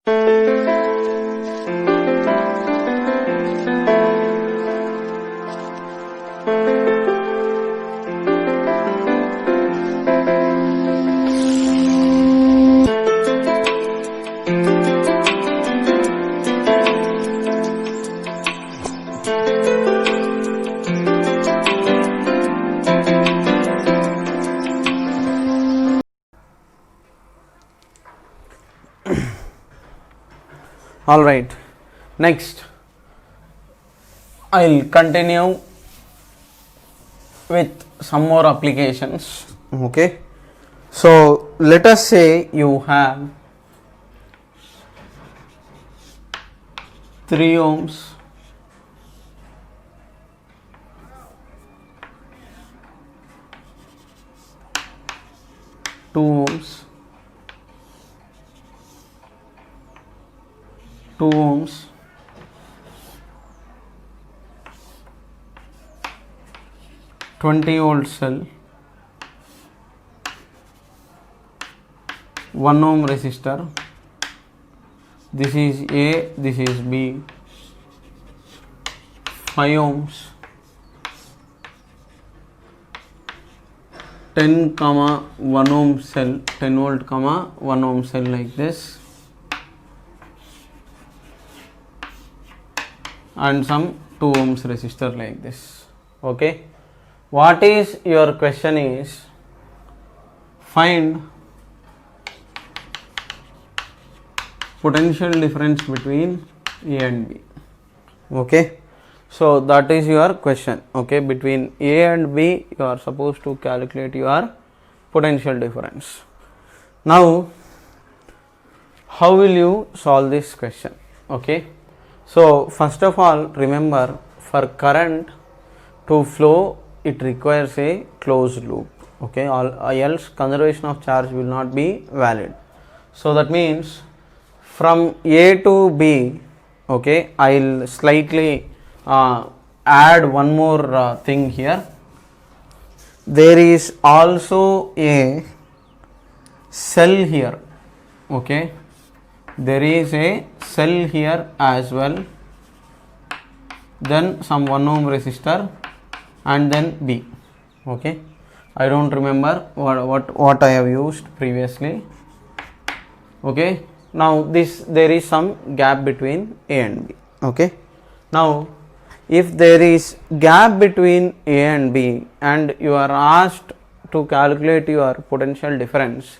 All right, next I'll continue with some more applications. Okay, so let us say you have 3 ohms, 2 ohms, 2 ohms, 20 volt cell, 1 ohm resistor. This is A, this is B. 5 ohms, 10 comma 1 ohm cell, 10 volt comma 1 ohm cell like this, and some 2 ohms resistor like this. Okay, what is your question is find potential difference between A and B. Okay, so that is your question. Okay, between A and B you are supposed to calculate your potential difference. Now how will you solve this question? Okay, so first of all, remember, for current to flow it requires a closed loop. Okay, else conservation of charge will not be valid. So that means from A to B, okay, I'll slightly add one more thing here. There is also a cell here. Okay, there is a cell here as well, then some 1 ohm resistor, and then B. Okay, I don't remember what I have used previously. Okay, now there is some gap between A and B. Okay, now if there is gap between A and B and you are asked to calculate your potential difference,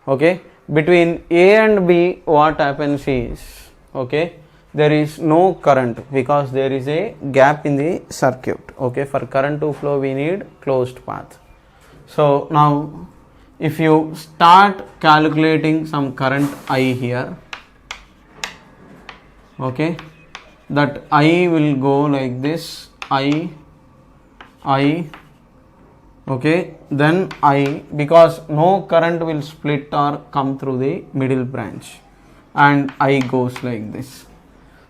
okay, between A and B, what happens is, okay, there is no current because there is a gap in the circuit. Okay, for current to flow we need closed path. So now if you start calculating some current I here, okay, that I will go like this, I, okay, then I, because no current will split or come through the middle branch, and I goes like this.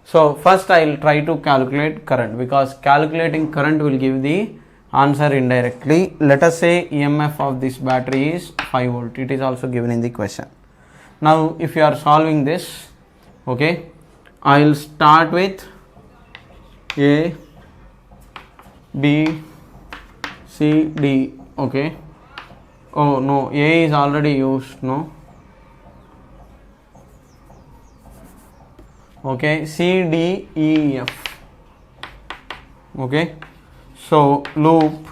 So first I will try to calculate current, because calculating current will give the answer indirectly. Let us say EMF of this battery is 5 volt. It is also given in the question. Now if you are solving this, okay, I will start with A, B, C, D. Okay, oh no, A is already used, no. Okay, C, D, E, F. Okay, so loop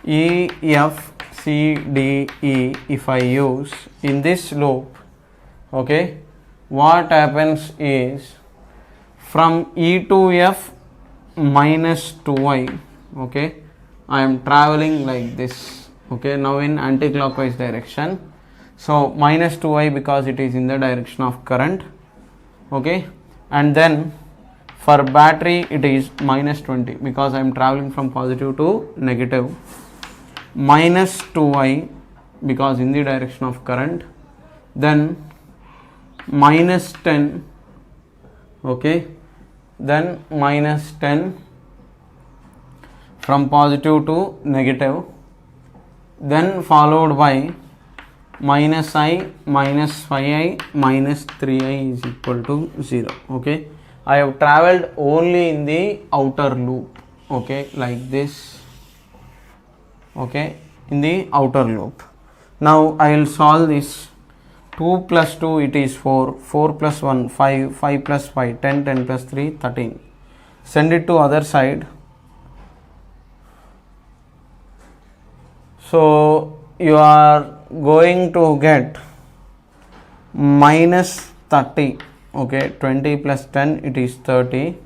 E, F, C, D, E, if I use in this loop, okay, what happens is from E to F minus 2I, okay, I am traveling like this. Okay, now in anti-clockwise direction, so minus 2I because it is in the direction of current. Okay, and then for battery it is minus 20 because I am traveling from positive to negative, minus 2I because in the direction of current, then minus 10, okay, then minus 10 from positive to negative, then followed by minus I minus 5I minus 3I is equal to 0. Okay, I have traveled only in the outer loop. Okay, like this. Okay, in the outer loop. Now I will solve this. 2 plus 2 it is 4, 4 plus 1 5, 5 plus 5 10, 10 plus 3 13. Send it to other side. So you are going to get minus 30. Okay, 20 plus 10 it is 30.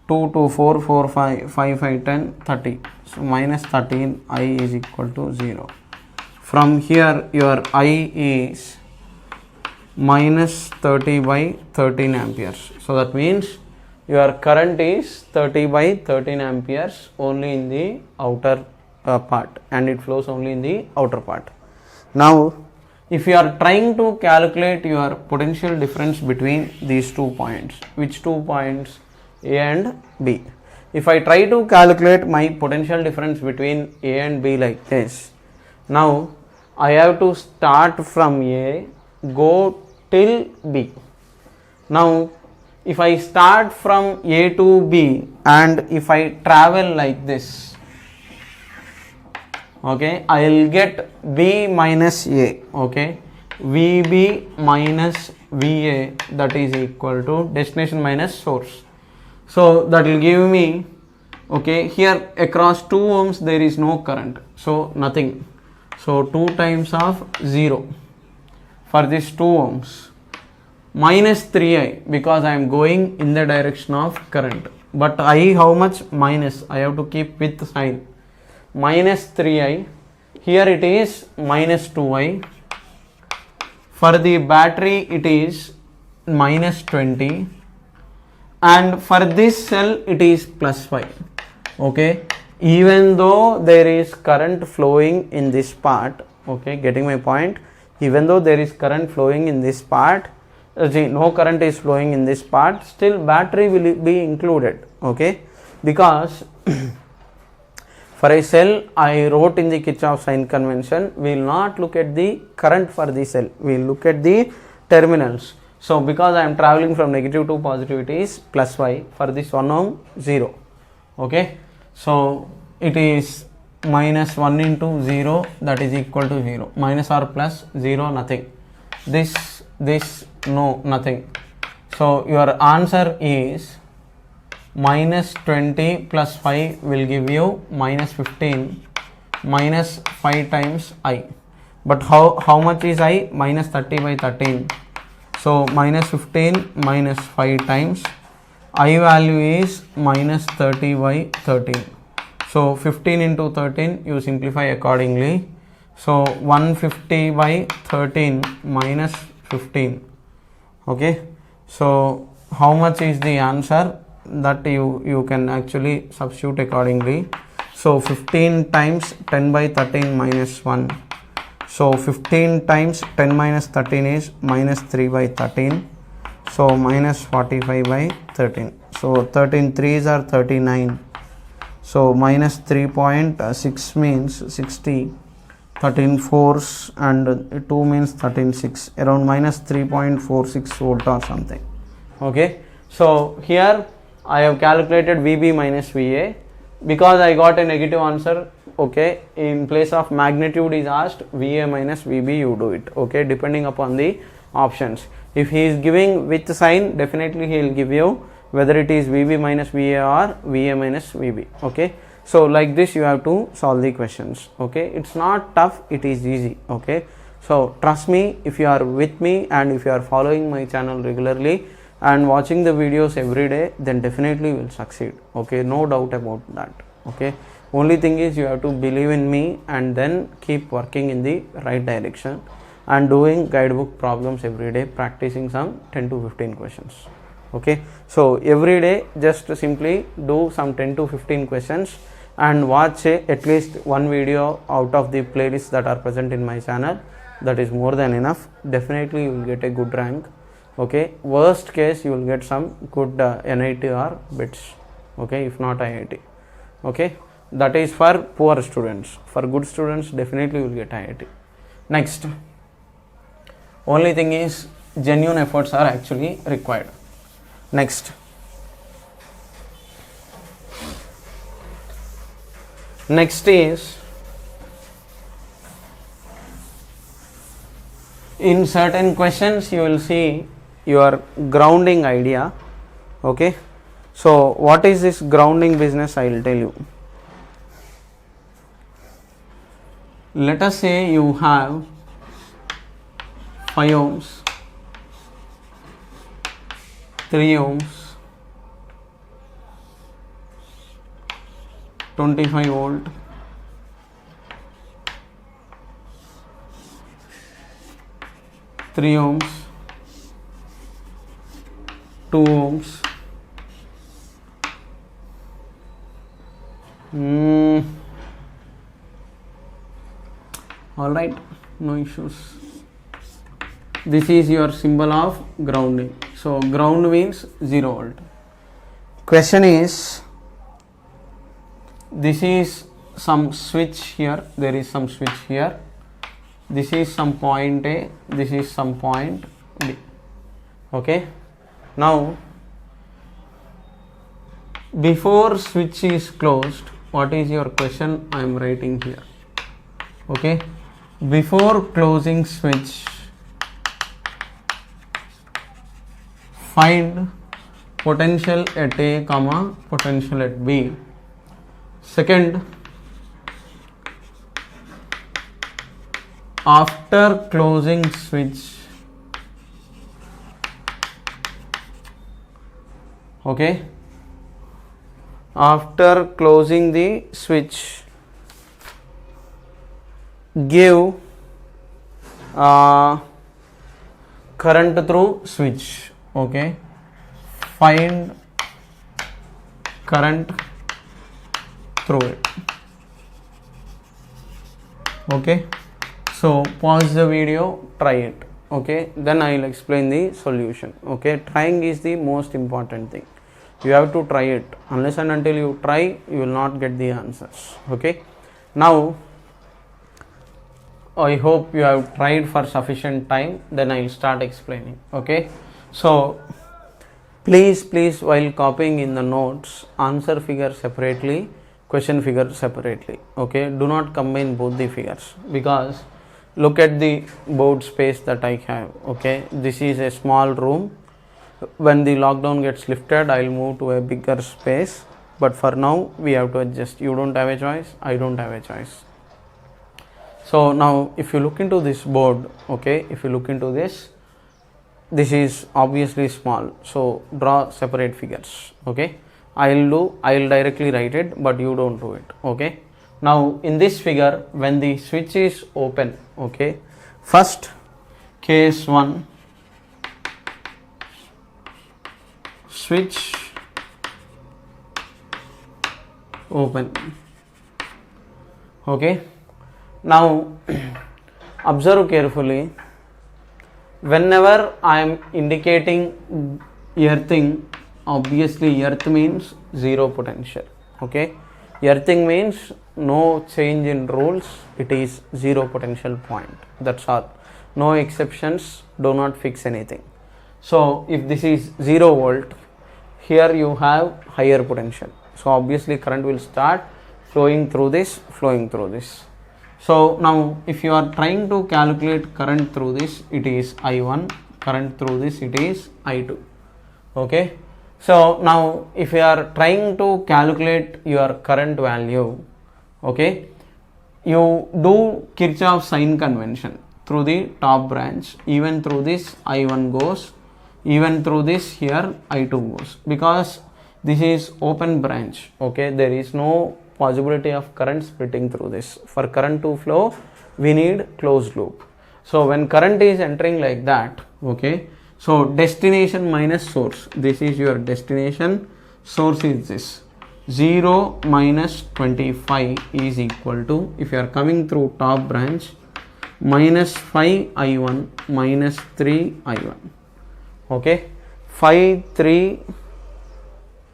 2 to 4, 4, 5, 5, 5, 10, 30. So minus 13 I is equal to 0. From here your I is minus 30 by 13 amperes. So that means your current is 30 by 13 amperes only in the outer part, and it flows only in the outer part. Now if you are trying to calculate your potential difference between these 2 points, which 2 points? A and B. If I try to calculate my potential difference between A and B like this, now I have to start from A, go till B. Now if I start from A to B and if I travel like this, okay, I will get B minus A. Okay, VB minus VA, that is equal to destination minus source. So that will give me, okay, here across 2 ohms there is no current, so nothing. So 2 times of 0 for this 2 ohms minus 3I, because I am going in the direction of current. But I how much? Minus. I have to keep with sign. Minus 3I. Here it is minus 2I. For the battery it is minus 20. And for this cell it is plus 5. Okay, even though there is current flowing in this part, okay, getting my point? Even though there is current flowing in this part, no current is flowing in this part, still battery will be included. Okay, because for a cell I wrote in the Kirchhoff sign convention, we will not look at the current for the cell, we will look at the terminals. So because I am traveling from negative to positive, it is plus y. For this 1 ohm, 0. Okay, so it is minus 1 into 0, that is equal to 0. Minus or plus 0, nothing. This no, nothing. So your answer is minus 20 plus 5 will give you minus 15 minus 5 times I. But how much is I? Minus 30 by 13. So minus 15 minus 5 times I value is minus 30 by 13. So 15 into 13, you simplify accordingly. So 150 by 13 minus 15. Okay, so how much is the answer? That you can actually substitute accordingly. So 15 times 10 by 13 minus 1. So 15 times 10 minus 13 is minus 3 by 13. So minus 45 by 13. So 13 3s are 39. So minus 3.6 means 60. 13 4s and 2 means 13 6. Around minus 3.46 volt or something. Okay. So here I have calculated VB minus VA. Because I got a negative answer, okay, in place of magnitude is asked, VA minus VB, you do it. Okay, depending upon the options. If he is giving with sign, definitely he will give you whether it is VB minus VA or VA minus VB. Okay, so like this you have to solve the questions. Okay, it's not tough, it is easy. Okay, so trust me, if you are with me and if you are following my channel regularly and watching the videos every day, then definitely you will succeed. Okay, no doubt about that. Okay, only thing is you have to believe in me and then keep working in the right direction and doing guidebook problems every day, practicing some 10 to 15 questions. Okay, so every day just simply do some 10 to 15 questions and watch at least one video out of the playlists that are present in my channel. That is more than enough. Definitely you will get a good rank. Okay, worst case you will get some good NIT or BITS. Okay, if not IIT. Okay, that is for poor students. For good students, definitely you will get IIT. Next, only thing is genuine efforts are actually required. Next is, in certain questions you will see your grounding idea. Okay, so what is this grounding business? I will tell you. Let us say you have 5 ohms, 3 ohms, 25 volt, 3 ohms, 2 ohms, all right, no issues. This is your symbol of grounding. So ground means 0 volt. Question is, this is some switch here, there is some switch here, this is some point A, this is some point B. Okay, now before switch is closed, what is your question? I am writing here. Okay, before closing switch, find potential at A comma potential at B. Second, after closing switch, okay, after closing the switch, give current through switch. Okay, find current through it. Okay, so pause the video, try it. Okay, then I will explain the solution. Okay, trying is the most important thing. You have to try it. Unless and until you try, you will not get the answers. Okay, now I hope you have tried for sufficient time, then I will start explaining. Okay, so please while copying in the notes, answer figure separately, question figure separately. Okay, do not combine both the figures, because look at the board space that I have. Okay, this is a small room. When the lockdown gets lifted, I will move to a bigger space, but for now we have to adjust. You don't have a choice, I don't have a choice. So now if you look into this board, okay, if you look into this is obviously small, so draw separate figures. Okay, I will directly write it, but you don't do it. Okay, now in this figure, when the switch is open, okay, first case 1, switch open. Okay, now observe carefully. Whenever I am indicating earthing, obviously earth means 0 potential. Okay, earthing means no change in rules, it is 0 potential point, that's all. No exceptions, do not fix anything. So if this is 0 volt, here you have higher potential, so obviously current will start flowing through this. So now if you are trying to calculate current through this, it is I1, current through this, it is I2. Okay, so now if you are trying to calculate your current value, okay, you do Kirchhoff's sign convention through the top branch. Even through this I1 goes, even through this here I2 goes, because this is open branch. Okay, there is no possibility of current splitting through this. For current to flow, we need closed loop. So when current is entering like that, okay, so destination minus source, this is your destination, source is this, 0 minus 25 is equal to, if you are coming through top branch, minus 5 I1 minus 3 I1. Okay, 5 3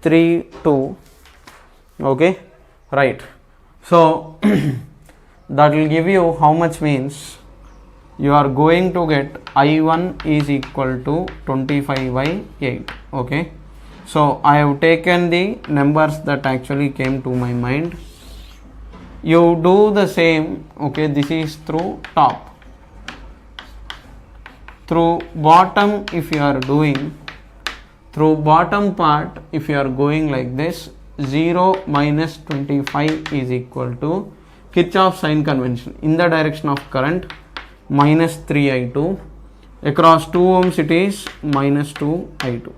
3 2. Okay, right. So that will give you how much means you are going to get I1 is equal to 25 by 8. Okay, so I have taken the numbers that actually came to my mind. You do the same. Okay, this is through top. Through bottom, if you are doing through bottom part, if you are going like this, 0 minus 25 is equal to Kirchhoff sign convention. In the direction of current, minus 3I2. Across 2 ohms it is minus 2I2.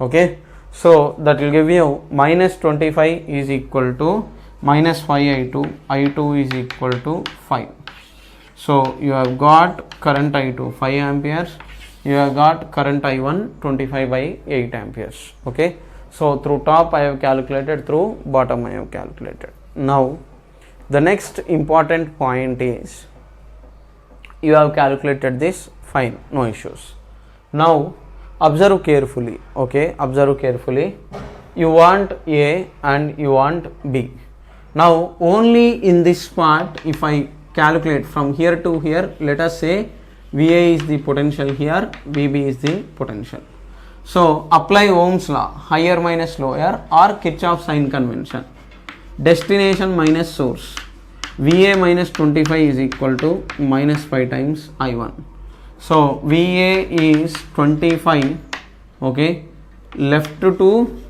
Okay, so that will give you minus 25 is equal to minus 5I2. I2 is equal to 5. So you have got current I2 5 amperes, you have got current I1 25 by 8 amperes. Okay, so through top I have calculated, through bottom I have calculated. Now the next important point is, you have calculated this, fine, no issues. Now observe carefully. Okay, observe carefully. You want A and you want B. Now only in this part, if I calculate from here to here, let us say VA is the potential here, VB is the potential. So apply Ohm's law, higher minus lower, or Kirchhoff sign convention. Destination minus source. VA minus 25 is equal to minus 5 times I1. So VA is 25. Okay, left to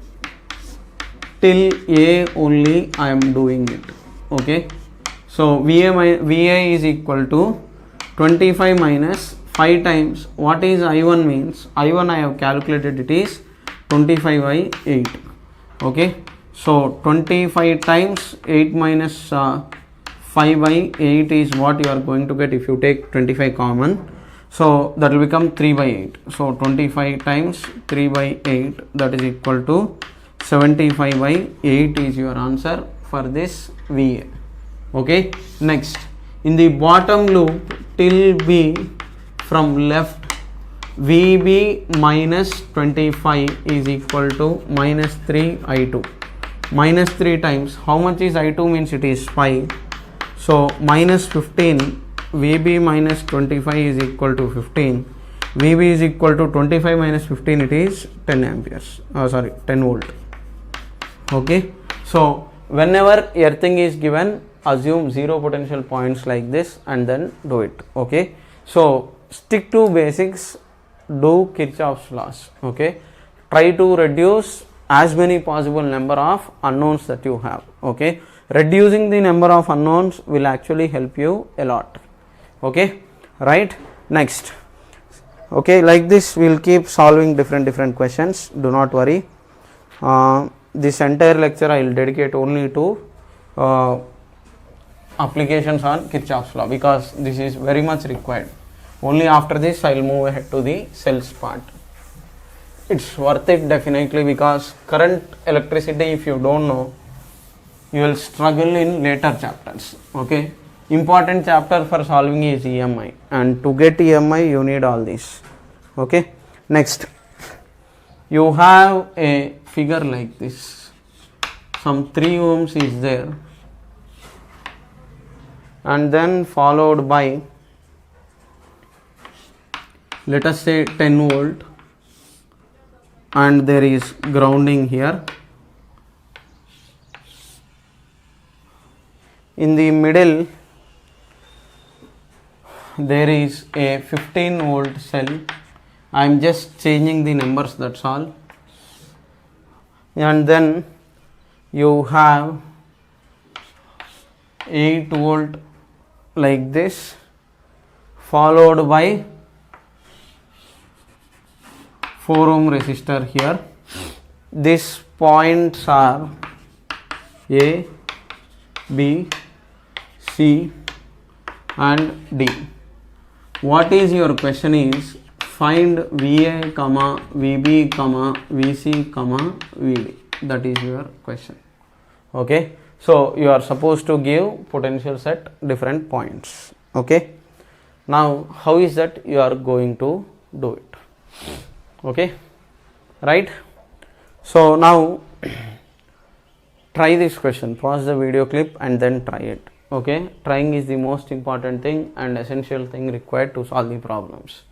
till A only I am doing it. Okay, so VA is equal to 25 minus 5 times, what is I1 means, I1 I have calculated, it is 25 by 8. Okay, so 25 times 8 minus 5 by 8 is what you are going to get if you take 25 common. So that will become 3 by 8. So 25 times 3 by 8, that is equal to 75 by 8 is your answer for this VA. Okay, next in the bottom loop till B, from left, VB minus 25 is equal to minus 3 I2. Minus 3 times, how much is I2 means it is 5. So minus 15, VB minus 25 is equal to 15. VB is equal to 25 minus 15, it is 10 amperes. 10 volt. Okay, so whenever earthing is given, assume zero potential points like this and then do it. Okay, so stick to basics, do Kirchhoff's laws. Okay, try to reduce as many possible number of unknowns that you have. Okay, reducing the number of unknowns will actually help you a lot. Okay, right, next. Okay, like this we will keep solving different questions, do not worry. This entire lecture I will dedicate only to applications on Kirchhoff's law, because this is very much required. Only after this I will move ahead to the cells part. It's worth it definitely, because current electricity, if you don't know, you will struggle in later chapters. Okay, important chapter for solving is EMI, and to get EMI you need all this. Okay, next, you have a figure like this, some 3 ohms is there, and then followed by, let us say 10 volt, and there is grounding here. In the middle there is a 15 volt cell. I am just changing the numbers, that's all. And then you have 8 volt like this, followed by 4 ohm resistor here. These points are A, B, C and D. What is your question is, find VA, VB, VC, VD. That is your question. Okay, so you are supposed to give potentials at different points. Okay, now how is that you are going to do it? Okay, right? So now try this question, pause the video clip and then try it. Okay, trying is the most important thing and essential thing required to solve the problems.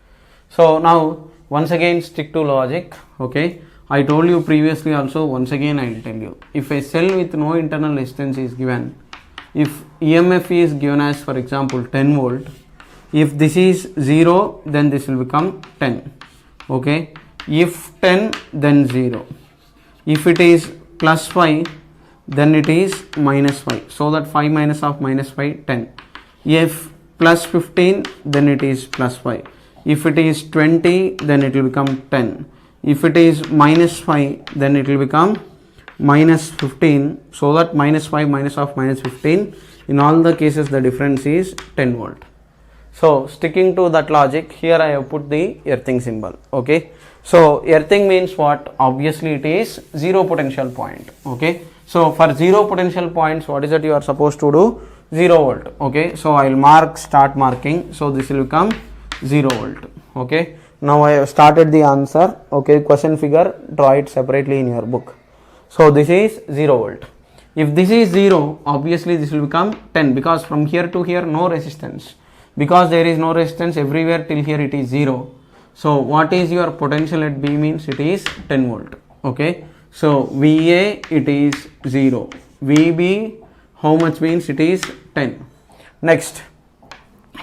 So now once again stick to logic. Okay, I told you previously also, once again I will tell you, if a cell with no internal resistance is given, if EMF is given as for example 10 volt, if this is 0 then this will become 10. Okay, if 10 then 0, if it is plus 5 then it is minus 5, so that 5 minus of minus 5, 10. If plus 15 then it is plus 5, if it is 20 then it will become 10, if it is minus 5 then it will become minus 15, so that minus 5 minus of minus 15, in all the cases the difference is 10 volt. So sticking to that logic, here I have put the earthing symbol. Okay, so earthing means what? Obviously it is zero potential point. Okay, so for zero potential points, what is that you are supposed to do? 0 volt. Okay, so I will mark, start marking, so this will become 0 volt. Okay, now I have started the answer. Okay, question figure, draw it separately in your book. So this is 0 volt. If this is 0, obviously this will become 10, because from here to here no resistance, because there is no resistance everywhere till here it is 0. So what is your potential at B means it is 10 volt. Okay, so VA it is 0, VB how much means it is 10. Next,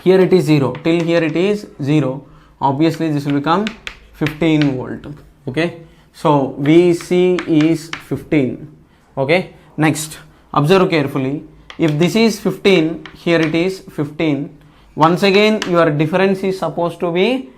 here it is 0, till here it is 0, obviously this will become 15 volt. Okay, so VC is 15. Okay, next observe carefully, if this is 15, here it is 15, once again your difference is supposed to be,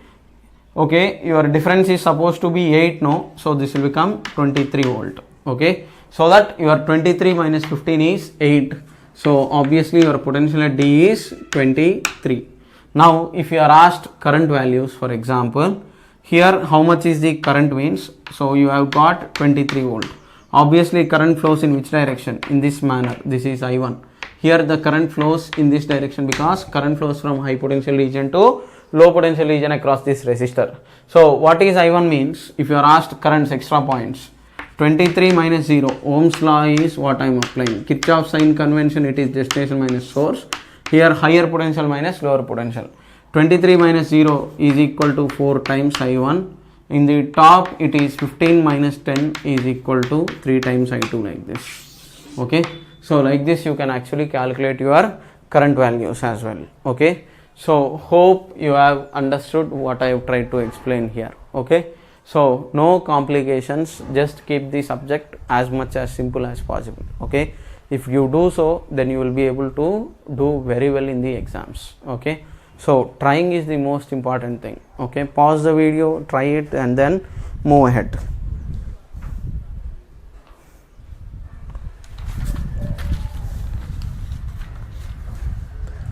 okay, your difference is supposed to be 8, no, so this will become 23 volt. Okay, so that your 23 minus 15 is 8, so obviously your potential at D is 23. Now if you are asked current values, for example here how much is the current means, so you have got 23 volt, obviously current flows in which direction? In this manner, this is I1. Here the current flows in this direction because current flows from high potential region to low potential region across this resistor. So what is I1 means? If you are asked currents, extra points, 23 minus 0, Ohm's law is what I am applying. Kirchhoff's sign convention, it is destination minus source. Here higher potential minus lower potential. 23 minus 0 is equal to 4 times I1. In the top it is 15 minus 10 is equal to 3 times I2, like this. Okay, so like this you can actually calculate your current values as well. Okay, so hope you have understood what I have tried to explain here. Okay, so no complications, just keep the subject as much as simple as possible. Okay, if you do so, then you will be able to do very well in the exams. Okay, so trying is the most important thing. Okay, pause the video, try it and then move ahead.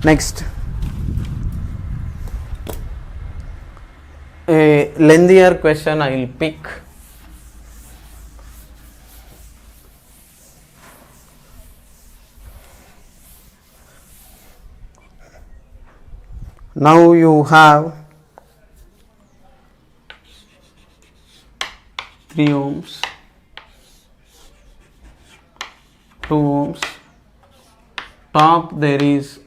Next, a lengthier question I will pick. Now you have 3 ohms, 2 ohms, top there is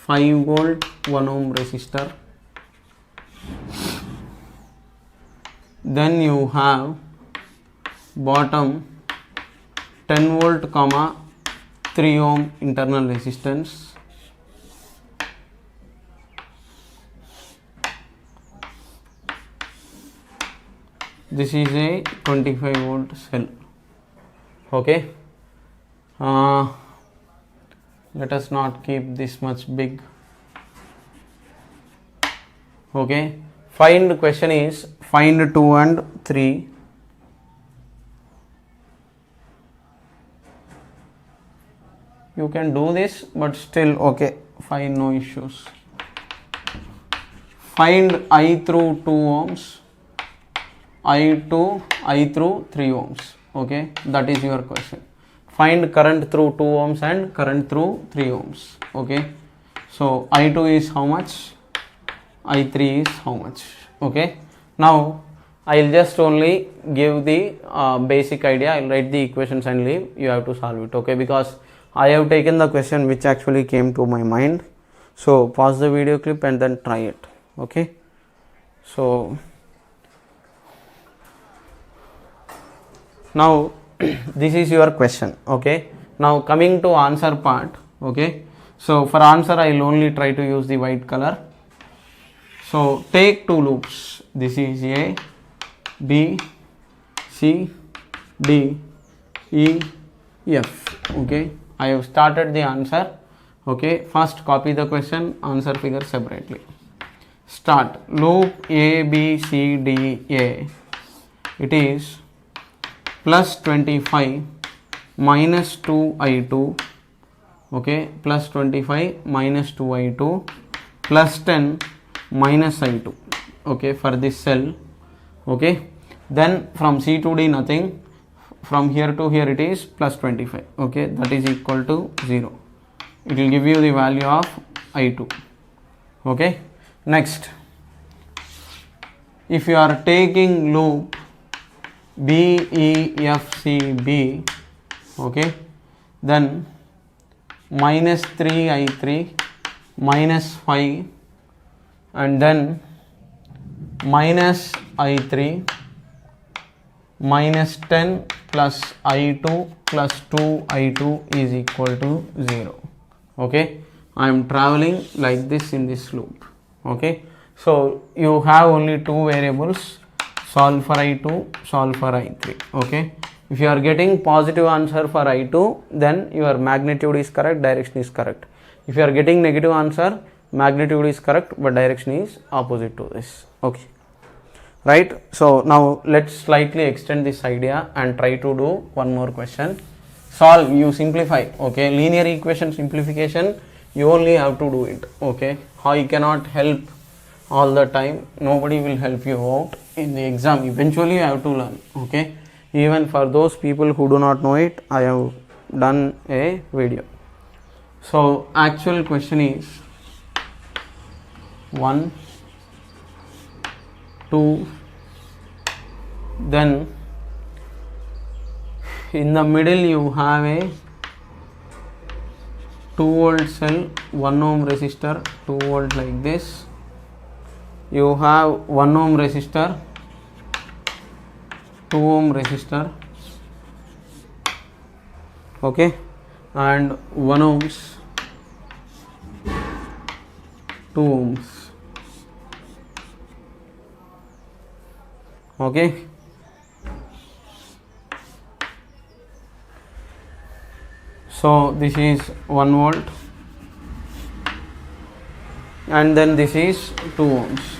5 volt 1 ohm resistor, then you have bottom 10 volt comma 3 ohm internal resistance, this is a 25 volt cell. Okay, let us not keep this much big. Okay, find, question is find 2 and 3. You can do this, but still okay, fine, no issues. Find I through 2 ohms, I through 3 ohms. Okay, that is your question. Find current through 2 ohms and current through 3 ohms. Okay, so I2 is how much, I3 is how much. Okay, now I will just only give the basic idea. I will write the equations and leave, you have to solve it. Okay, because I have taken the question which actually came to my mind. So pause the video clip and then try it. Okay. So now this is your question. Okay. Now coming to answer part. Okay. So for answer I will only try to use the white color. So take two loops. This is A, B, C, D, E, F. Okay. I have started the answer. Okay. First copy the question, answer figure separately. Start. Loop A, B, C, D, A. It is plus 25 minus 2i2. Okay. Plus 25 minus 2i2 plus 10 minus i2. Okay. For this cell. Okay. Then from C to D nothing. From here to here it is plus 25. Okay. That is equal to 0. It will give you the value of i2. Okay. Next, if you are taking loop B, E, F, C, B, okay, then minus 3i3 minus 5 and then minus i3 minus 10 plus i2 plus 2i2 is equal to 0. Okay, I am traveling like this in this loop. Okay, so you have only two variables, solve for i2, solve for i3. Okay, if you are getting positive answer for i2, then your magnitude is correct, direction is correct. If you are getting negative answer, magnitude is correct but direction is opposite to this. Okay, right. So now let's slightly extend this idea and try to do one more question. Solve, you simplify. Okay, linear equation simplification, you only have to do it. Okay, I cannot help all the time, nobody will help you out in the exam. Eventually you have to learn. Okay, even for those people who do not know it, I have done a video. So actual question is 1, 2, then in the middle you have a 2 volt cell, 1 ohm resistor, 2 volt like this. You have 1 ohm resistor, 2 ohm resistor, okay, and 1 ohms, 2 ohms. Okay, so this is 1 volt and then this is 2 ohms.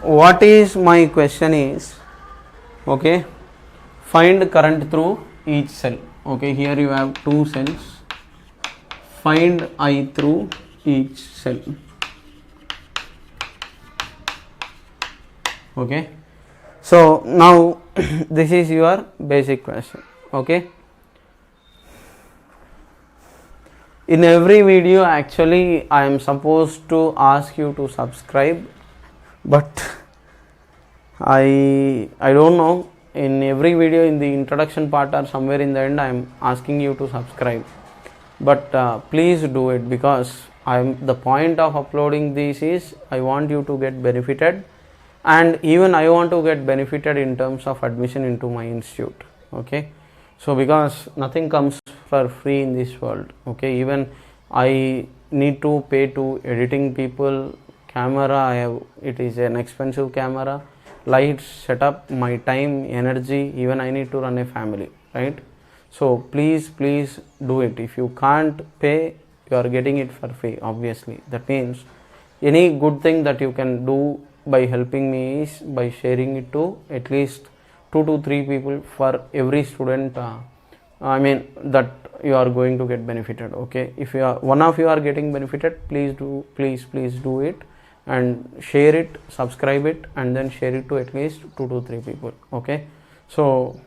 What is my question is, okay, find current through each cell. Okay, here you have two cells, find I through each cell. Okay, so now this is your basic question. Okay, in every video actually I am supposed to ask you to subscribe, but I don't know, in every video in the introduction part or somewhere in the end I am asking you to subscribe, but please do it, because the point of uploading this is I want you to get benefited, and even I want to get benefited in terms of admission into my institute. Okay, so because nothing comes for free in this world. Okay, even I need to pay to editing people, camera, it is an expensive camera, lights, setup, my time, energy, even I need to run a family, right? So please do it. If you can't pay, you are getting it for free, obviously. That means any good thing that you can do by helping me is by sharing it to at least 2 to 3 people for every student. I mean that you are going to get benefited. Okay, if you are one of you are getting benefited, please do it and share it, subscribe it, and then share it to at least 2 to 3 people. Okay, so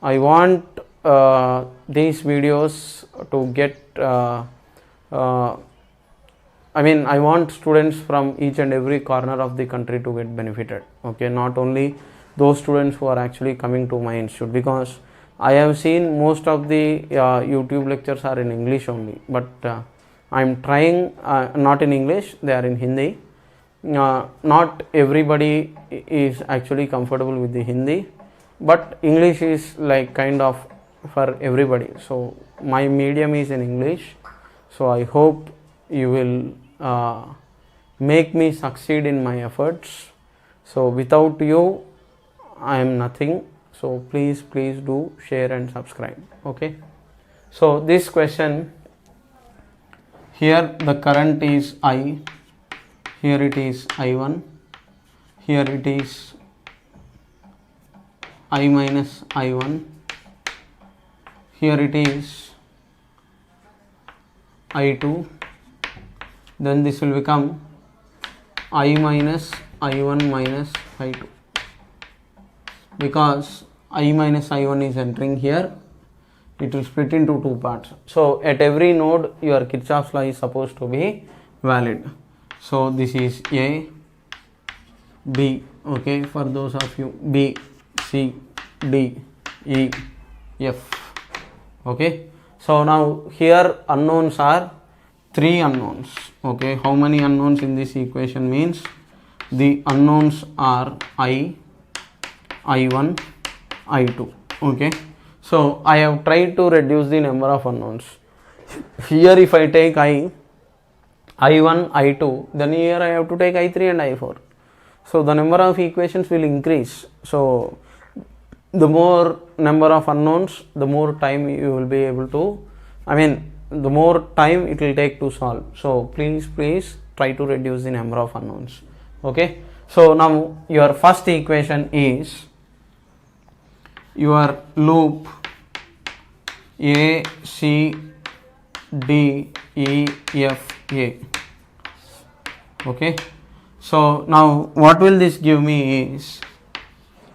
I want these videos to get I want students from each and every corner of the country to get benefited. Okay, not only those students who are actually coming to my institute, because I have seen most of the YouTube lectures are in English only, but I am trying not in English, they are in Hindi. Not everybody is actually comfortable with the Hindi, but English is like kind of for everybody. So my medium is in English, so I hope you will make me succeed in my efforts. So without you I am nothing, so please do share and subscribe. Okay, so this question, here the current is I, here it is I1, here it is I minus I1, here it is I2, then this will become I minus I1 minus I2, because I minus I1 is entering here, it will split into two parts. So at every node your Kirchhoff's law is supposed to be valid. So this is A, B, okay, for those of you, B, C, D, E, F, okay. So now here unknowns are 3 unknowns, okay. How many unknowns in this equation means the unknowns are I, I1, I2, okay. So I have tried to reduce the number of unknowns. Here if I take I1, I2, then here I have to take I3 and I4. So the number of equations will increase. So the more number of unknowns, the more time you will be able to, the more time it will take to solve. So please try to reduce the number of unknowns. Okay. So now your first equation is your loop A, C, D, E, F, A. Okay. So now what will this give me is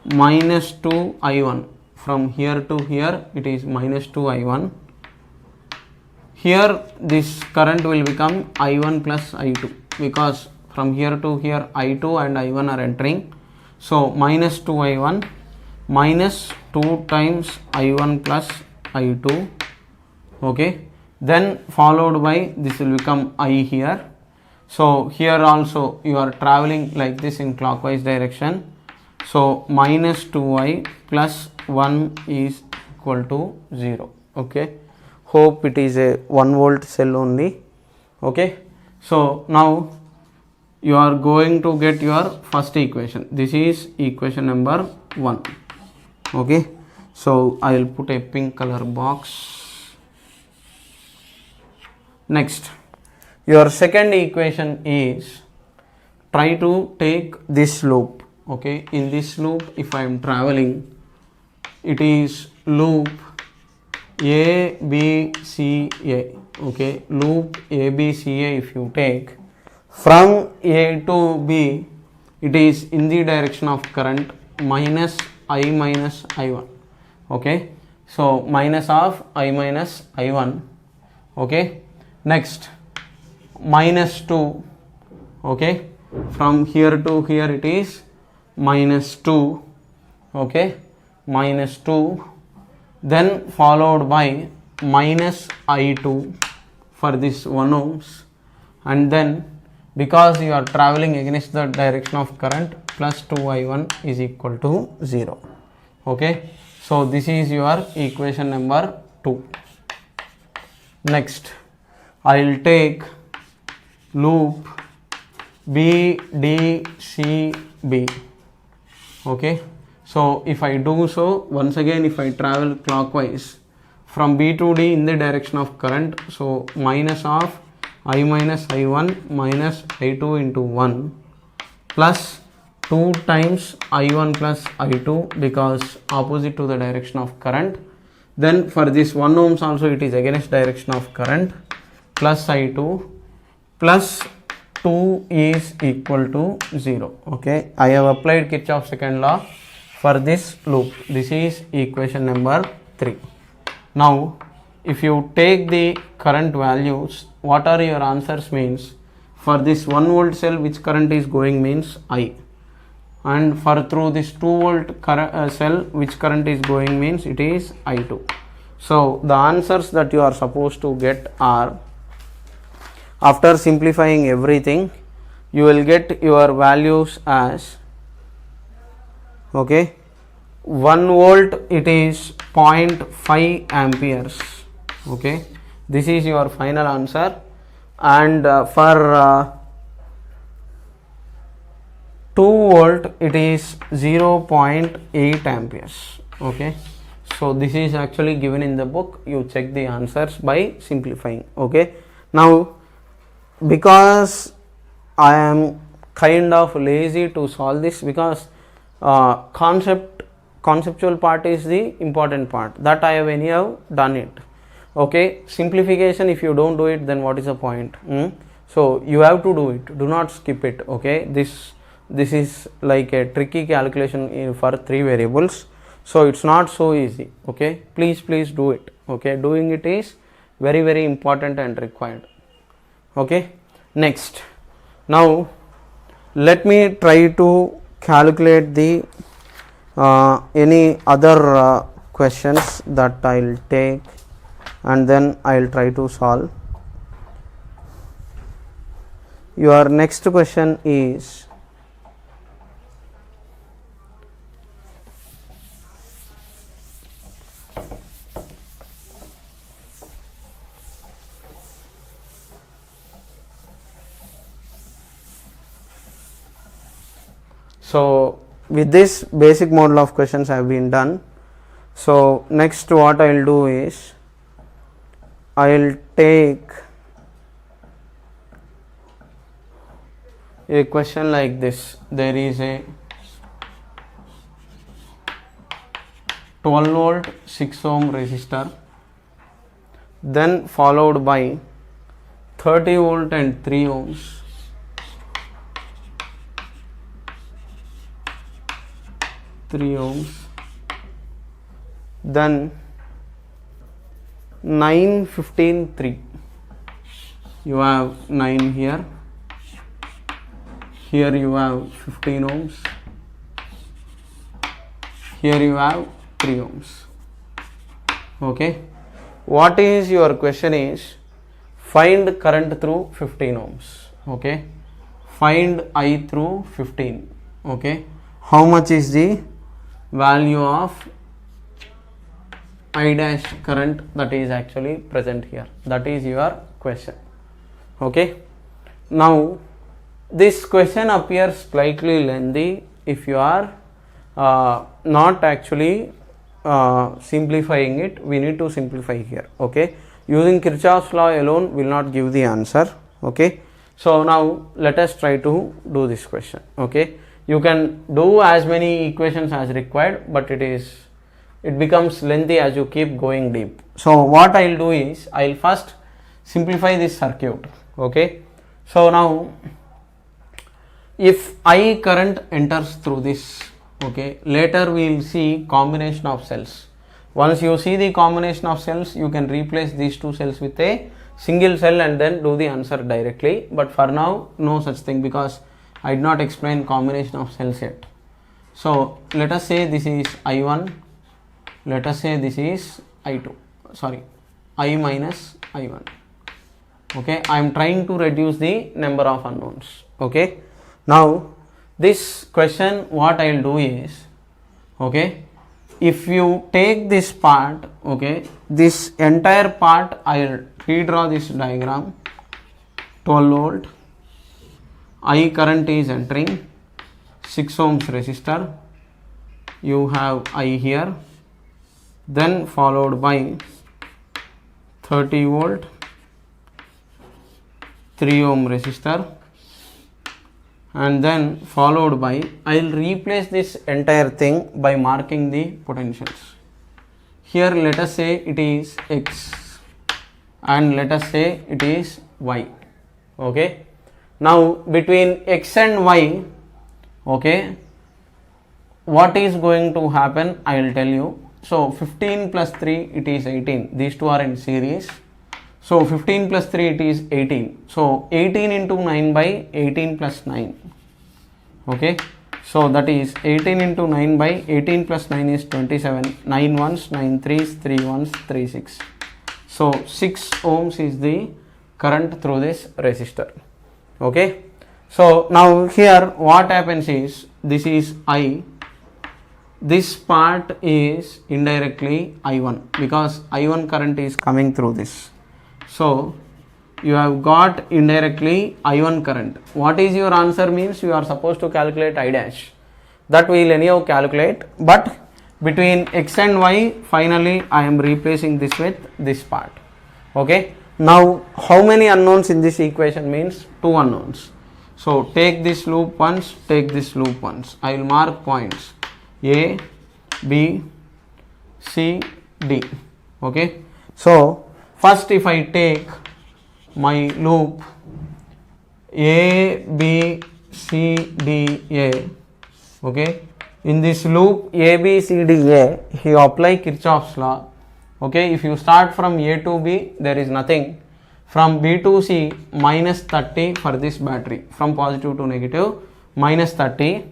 minus 2 I1. From here to here it is minus 2 I1. Here this current will become I1 plus I2, because from here to here I2 and I1 are entering. So minus 2 I1 minus 2 times I1 plus I2, okay. Then followed by this will become I here. So here also you are traveling like this in clockwise direction. So minus 2I plus 1 is equal to 0, okay. Hope it is a 1 volt cell only, okay. So now you are going to get your first equation. This is equation number 1, okay. So I will put a pink color box. Next, your second equation is, try to take this loop, okay. In this loop if I am traveling, it is loop A, B, C, A, okay. Loop A, B, C, A if you take, from A to B it is in the direction of current minus I minus I1, okay. So minus of I minus I1, okay. Next minus 2, okay. From here to here it is minus 2, okay, minus 2, then followed by minus I2 for this 1 ohms, and then because you are traveling against the direction of current, plus 2I1 is equal to 0, okay. So this is your equation number 2. Next, I will take loop B, D, C, B, okay. So if I do so, once again if I travel clockwise from B to D in the direction of current, so minus of I minus I1 minus I2 into 1 plus 2 times I1 plus I2, because opposite to the direction of current. Then for this 1 ohms also it is against direction of current, plus I2 plus 2 is equal to 0, okay. I have applied Kirchhoff's second law for this loop. This is equation number 3. Now if you take the current values, what are your answers means, for this 1 volt cell which current is going means I, and for through this 2 volt cell which current is going means it is I2. So the answers that you are supposed to get are, after simplifying everything, you will get your values as, okay, 1 volt it is 0.5 amperes. Okay, this is your final answer. And for 2 volt it is 0.8 amperes. Okay, so this is actually given in the book. You check the answers by simplifying. Okay, now because I am kind of lazy to solve this, because conceptual part is the important part, that I have anyhow done it. Okay, simplification, if you don't do it, then what is the point? So you have to do it, do not skip it. Okay, this is like a tricky calculation for 3 variables, so it's not so easy. Okay, please do it. Okay, doing it is very important and required. Okay, next, now let me try to calculate the any other questions that I'll take, and then I'll try to solve. Your next question is, so with this basic model of questions have been done. So next what I will do is, I will take a question like this. There is a 12 volt 6 ohm resistor, then followed by 30 volt and 3 ohms, then 9, 15, 3. You have 9 here, here you have 15 ohms, here you have 3 ohms. Okay, what is your question is, find current through 15 ohms. Okay, find I through 15. Okay, how much is the value of I dash current that is actually present here? That is your question. Okay, now this question appears slightly lengthy if you are not actually simplifying it. We need to simplify here. Okay, using Kirchhoff's law alone will not give the answer. Okay, so now let us try to do this question. Okay, you can do as many equations as required, but it becomes lengthy as you keep going deep. So what I will do is, I will first simplify this circuit. Okay, so now if I current enters through this, okay, later we will see combination of cells. Once you see the combination of cells, you can replace these 2 cells with a single cell and then do the answer directly. But for now, no such thing, because I did not explain combination of cells yet. So let us say this is I1, let us say this is I2, sorry, I minus I1. Okay, I am trying to reduce the number of unknowns. Okay, now this question, what I will do is, okay, if you take this part, okay, this entire part, I will redraw this diagram. 12 volt, I current is entering, 6 ohms resistor, you have I here, then followed by 30 volt 3 ohm resistor, and then followed by, I will replace this entire thing by marking the potentials. Here let us say it is X and let us say it is Y. Okay, now between X and Y, okay, what is going to happen, I will tell you. So 15 plus 3 it is 18, these two are in series. So 15 plus 3 it is 18. So 18 into 9 by 18 plus 9. Okay, So that is 18 into 9 by 18 plus 9 is 27. 9 ones, 9 threes, 3 ones, 3 6. So 6 ohms is the current through this resistor. Okay. So now here what happens is, this is I. This part is indirectly I1 because I1 current is coming through this. So you have got indirectly I1 current. What is your answer means you are supposed to calculate I dash. That we will anyhow calculate, but between x and y finally I am replacing this with this part. Okay. Now how many unknowns in this equation means 2 unknowns. So take this loop once, take this loop once. I will mark points A, B, C, D. Okay. So first if I take my loop A, B, C, D, A. Okay. In this loop A, B, C, D, A, you apply Kirchhoff's law. Okay. If you start from A to B, there is nothing. From B to C, minus 30 for this battery. From positive to negative, minus 30,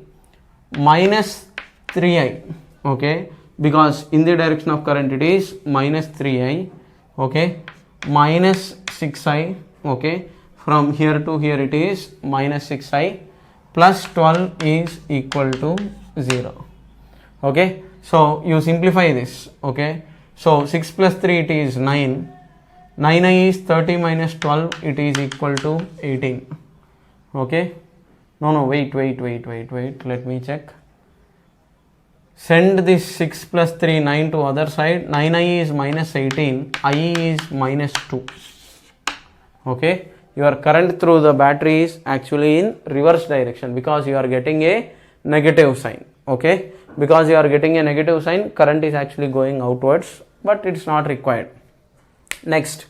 minus 3I. Okay. Because in the direction of current it is minus 3I. Okay. Minus 6I. Okay. From here to here it is minus 6I. Plus 12 is equal to 0. Okay. So you simplify this. Okay. So 6 plus 3 it is 9. 9I is 30 minus 12, it is equal to 18. Okay. No, wait, let me check. Send this 6 plus 3, 9 to other side. 9I is minus 18, I is minus 2. Okay. Your current through the battery is actually in reverse direction because you are getting a negative sign. Okay. Because you are getting a negative sign, current is actually going outwards, but it is not required. Next.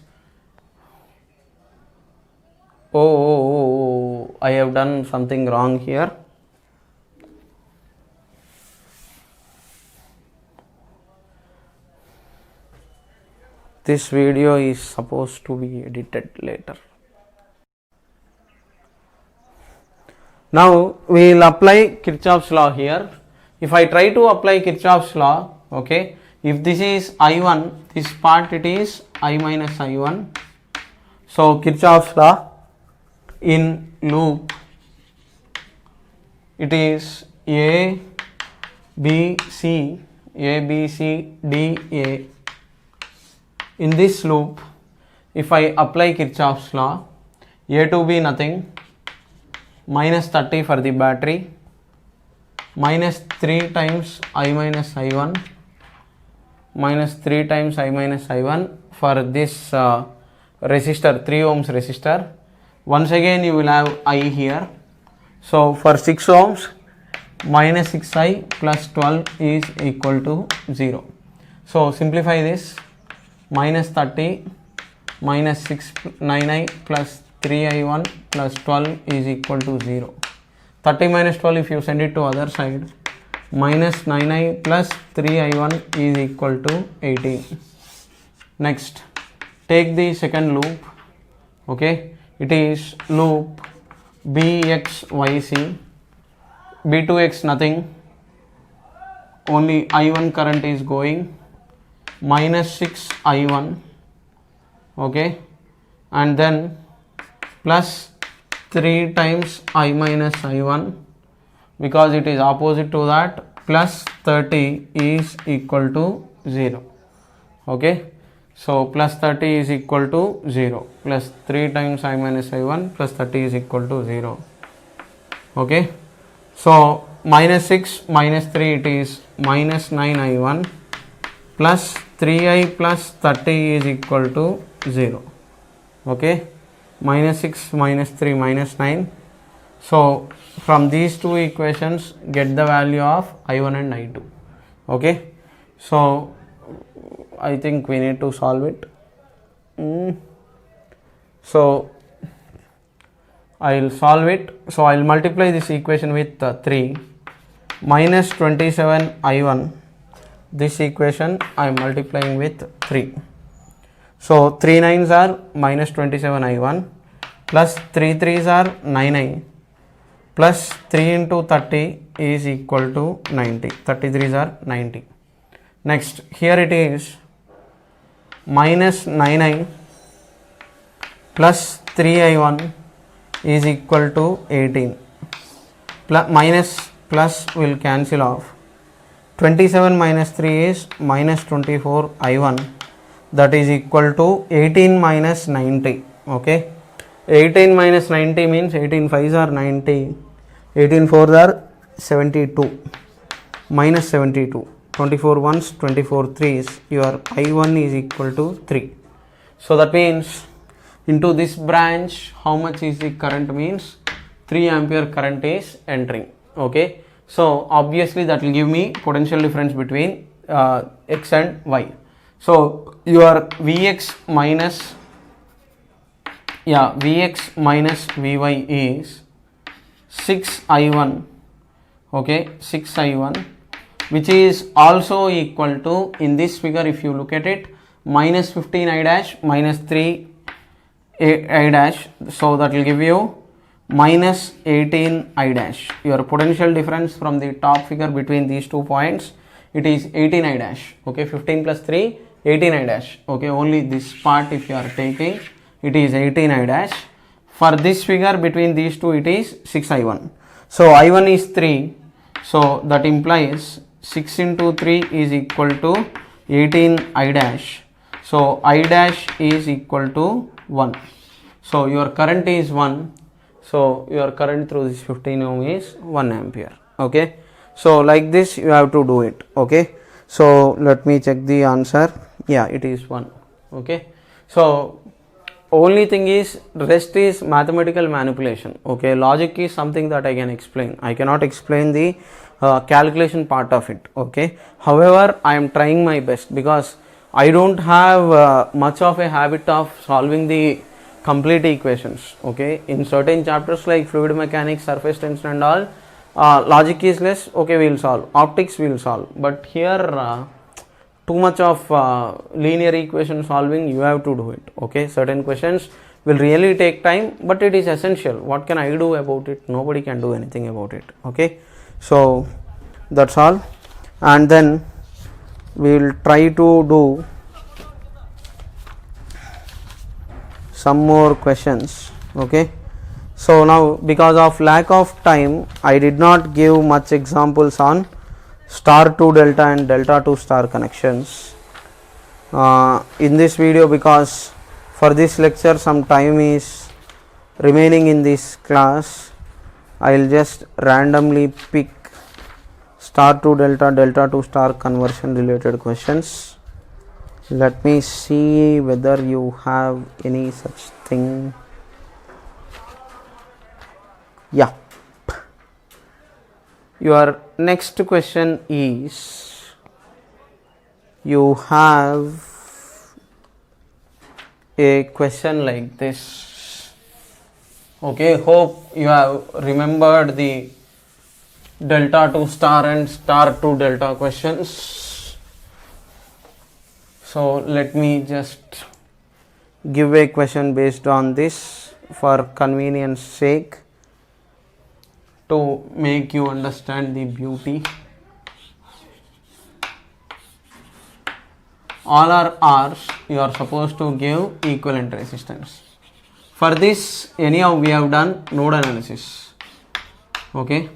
Oh, I have done something wrong here. This video is supposed to be edited later. Now we will apply Kirchhoff's law here. If I try to apply Kirchhoff's law, okay, if this is I1, this part it is I minus I1. So Kirchhoff's law in loop it is A, B, C, A, B, C, D, A. In this loop, if I apply Kirchhoff's law, A to be nothing, minus 30 for the battery, minus 3 times I minus I1, minus 3 times I minus I1 for this resistor, 3 ohms resistor. Once again you will have I here. So for 6 ohms, minus 6I plus 12 is equal to 0. So simplify this. Minus 30 minus 9I plus 3I1 plus 12 is equal to 0. 30 minus 12 if you send it to other side, minus 9I plus 3I1 is equal to 18. Next, take the second loop. Okay, it is loop BXYC. B2X nothing, only I1 current is going, minus 6 I1, okay, and then plus 3 times I minus I1 because it is opposite to that, plus 30 is equal to 0. Okay, so plus 30 is equal to 0, plus 3 times I minus I1 plus 30 is equal to 0. Okay, so minus 6 minus 3 it is minus 9 I1 plus 3I plus 30 is equal to 0. Okay, minus 6 minus 3 minus 9. So from these two equations get the value of I1 and I2. Okay, so I think we need to solve it. So I will solve it. So I will multiply this equation with 3, minus 27 I1. This equation I am multiplying with 3. So 3 9s are minus 27 I1 plus 3 3s are 9I plus 3 into 30 is equal to 90. 33s are 90. Next, here it is minus 9i plus 3i1 is equal to 18. Minus plus will cancel off. 27 minus 3 is minus 24i1, that is equal to 18 minus 90. Okay, 18 minus 90 means 18 5s are 90, 18 4s are 72, minus 72, 24 1s, 24 3s, your I1 is equal to 3. So that means into this branch how much is the current means 3 ampere current is entering. Okay, so obviously that will give me potential difference between x and y. So your Vx minus Vy is 6i1. Okay, 6i1, which is also equal to, in this figure if you look at it, minus 15i dash minus 3i dash, so that will give you minus 18i dash. Your potential difference from the top figure between these 2 points, it is 18i dash. Okay, 15 plus 3, 18i dash. Okay, only this part if you are taking, it is 18i dash. For this figure between these two, it is 6i1. So I1 is 3, so that implies 6 into 3 is equal to 18i dash. So I dash is equal to 1. So your current is 1. So your current through this 15 ohm is 1 ampere. Okay, so like this you have to do it. Okay, so let me check the answer. Yeah, it is 1. Okay, so only thing is rest is mathematical manipulation. Okay, logic is something that I can explain. I cannot explain the calculation part of it. Okay, however I am trying my best because I don't have much of a habit of solving the complete equations. Okay, in certain chapters like fluid mechanics, surface tension and all, logic is less. Okay, we will solve, optics we will solve, but here too much of linear equation solving you have to do it. Okay, certain questions will really take time, but it is essential. What can I do about it? Nobody can do anything about it. Okay, so that's all, and then we will try to do some more questions. Okay, so now because of lack of time I did not give much examples on star to delta and delta to star connections in this video, because for this lecture some time is remaining in this class. I will just randomly pick star to delta, delta to star conversion related questions. Let me see whether you have any such thing. Yeah, your next question is, you have a question like this. Okay, hope you have remembered the delta to star and star to delta questions. So let me just give a question based on this for convenience sake, to make you understand the beauty. All are R's, you are supposed to give equivalent resistance. For this anyhow we have done node analysis. Okay,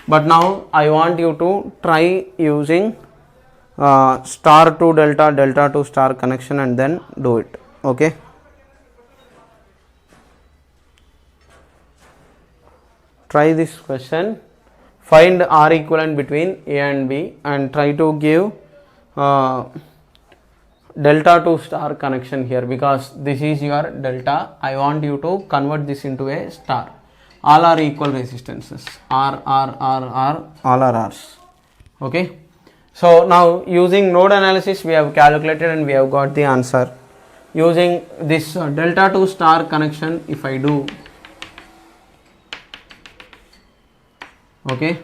but now I want you to try using star to delta, delta to star connection and then do it. Okay, try this question. Find R equivalent between A and B and try to give delta to star connection here, because this is your delta. I want you to convert this into a star. All are equal resistances. R, all are R's. Okay. So now using node analysis we have calculated and we have got the answer. Using this delta to star connection, if I do, okay,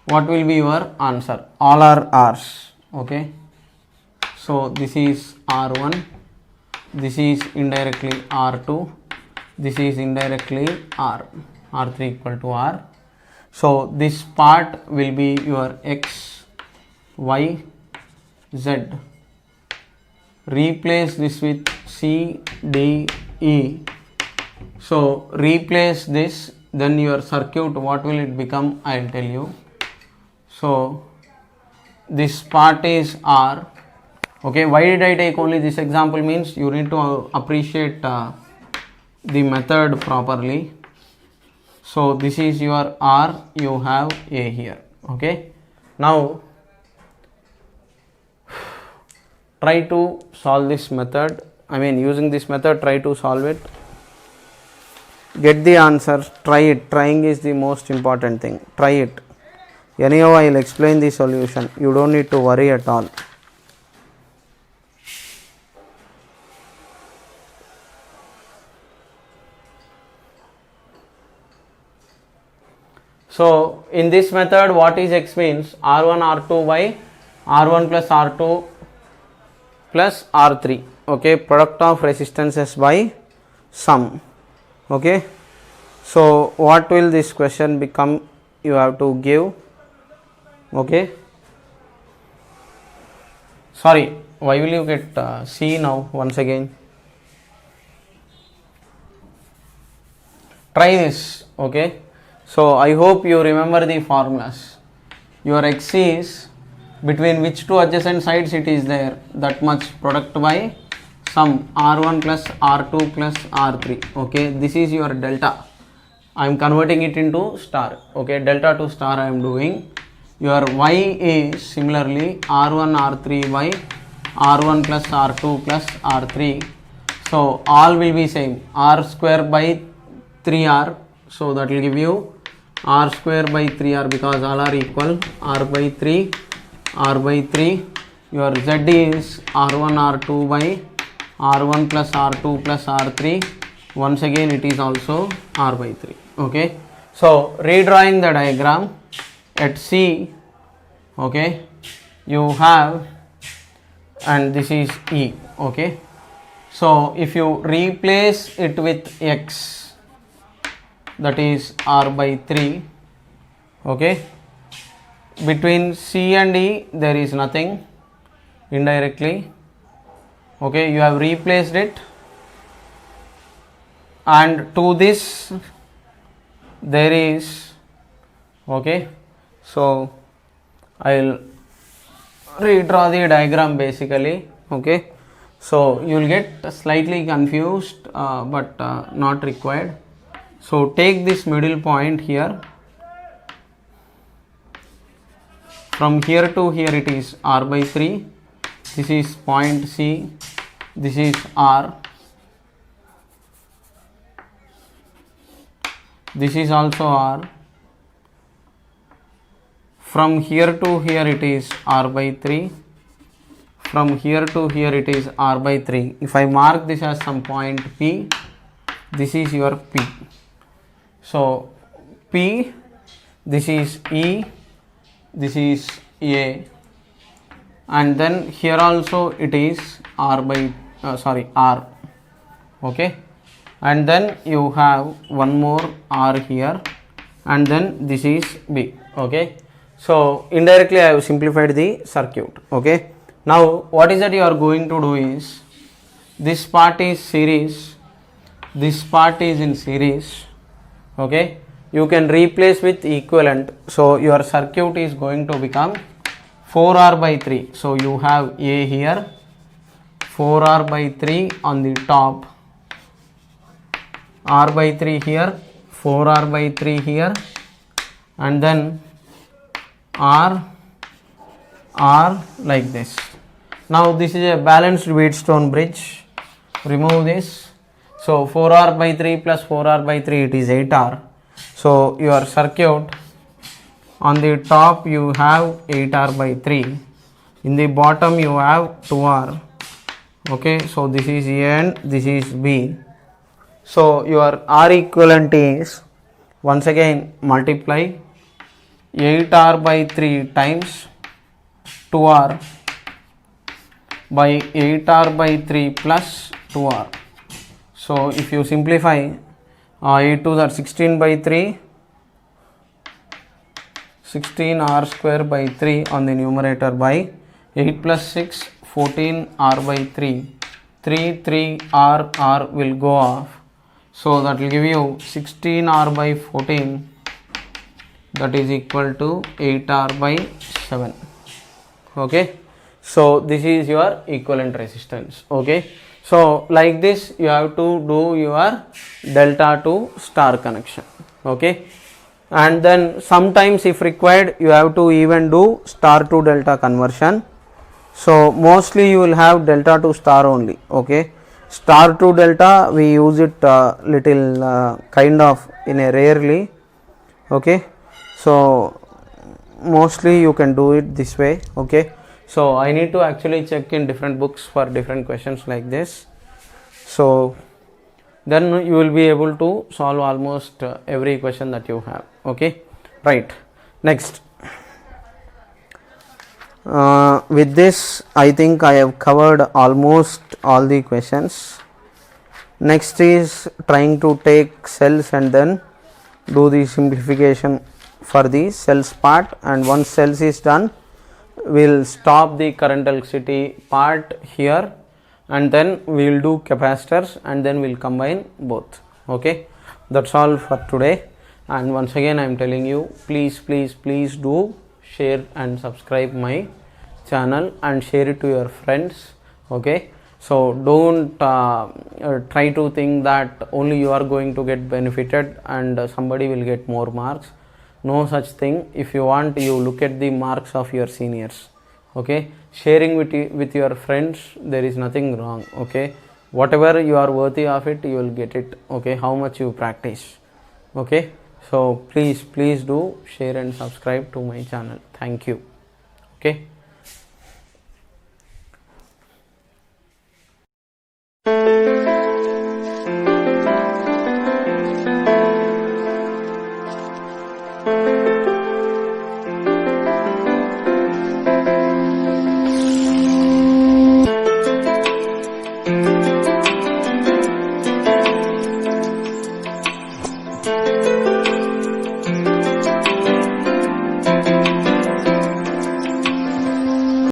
what will be your answer? All are R's. Okay, so this is R1, this is indirectly R2, this is indirectly R3 equal to R. So this part will be your x, y, z. Replace this with c, d, e. So replace this, then your circuit, what will it become? I will tell you. So this part is R. Okay, why did I take only this example? Means you need to appreciate the method properly. So this is your R, you have A here. Okay, now try to solve this method. I mean, using this method, try to solve it. Get the answer, try it. Trying is the most important thing. Try it. Anyhow, I will explain the solution. You don't need to worry at all. So in this method, what is x means? R1 R2 by R1 plus R2 plus R3. Okay, product of resistances by sum. Okay, so what will this question become? You have to give. Okay, sorry, why will you get C now? Once again, try this. Okay, so I hope you remember the formulas. Your x is between which two adjacent sides it is there, that much product by sum R1 plus R2 plus R3. Okay, this is your delta. I am converting it into star. Okay, delta to star I am doing. Your y is similarly R1 R3 by R1 plus R2 plus R3. So all will be same, R square by 3R. So that will give you R square by 3R, because all are equal. R by 3, R by 3. Your Z is R1 R2 by R1 plus R2 plus R3. Once again it is also R by 3. Okay, so redrawing the diagram at C. Okay, you have, and this is E. Okay, so if you replace it with x, that is R by 3. Okay, between C and E there is nothing, indirectly. Okay, you have replaced it, and to this there is, okay, so I will redraw the diagram basically. Okay, so you will get slightly confused, but not required. So take this middle point here, from here to here it is R by 3. This is point C, this is R, this is also R. From here to here it is R by 3. From here to here it is R by 3. If I mark this as some point P, this is your P. So P, this is E, this is A, and then here also it is R by R. Okay, and then you have one more R here, and then this is B. Okay, so indirectly I have simplified the circuit. Okay, now what is that you are going to do is, this part is series, this part is in series. Okay, you can replace with equivalent. So your circuit is going to become 4R by 3. So you have A here, 4R by 3 on the top, R by 3 here, 4R by 3 here, and then R like this. Now this is a balanced Wheatstone bridge. Remove this. So 4R by 3 plus 4R by 3, it is 8R. So your circuit, on the top you have 8R by 3. In the bottom you have 2R. Okay, so this is A and this is B. So your R equivalent is, once again multiply 8R by 3 times 2R by 8R by 3 plus 2R. So if you simplify, 8 to the 16 by 3 16r square by 3 on the numerator by 8 plus 6 14r by 3. 3 will go off. So that will give you 16r by 14, that is equal to 8r by 7. Okay. So this is your equivalent resistance. Okay. So like this you have to do your delta to star connection. Okay. And then sometimes if required you have to even do star to delta conversion. So mostly you will have delta to star only. Okay. Star to delta we use it little kind of in a rarely. Okay. So mostly you can do it this way. Okay. So I need to actually check in different books for different questions like this. So then you will be able to solve almost every question that you have. Okay. Right. Next. With this I think I have covered almost all the questions. Next is trying to take cells and then do the simplification for the cells part, and once cells is done we will stop the current electricity part here, and then we will do capacitors and then we will combine both. Okay, that's all for today. And once again I am telling you, please do share and subscribe my channel and share it to your friends. Okay, so don't try to think that only you are going to get benefited and somebody will get more marks. No such thing. If you want, you look at the marks of your seniors. Okay, sharing with your friends, there is nothing wrong. Okay, whatever you are worthy of it, you will get it. Okay, how much you practice. Okay, so please do share and subscribe to my channel. Thank you. Okay.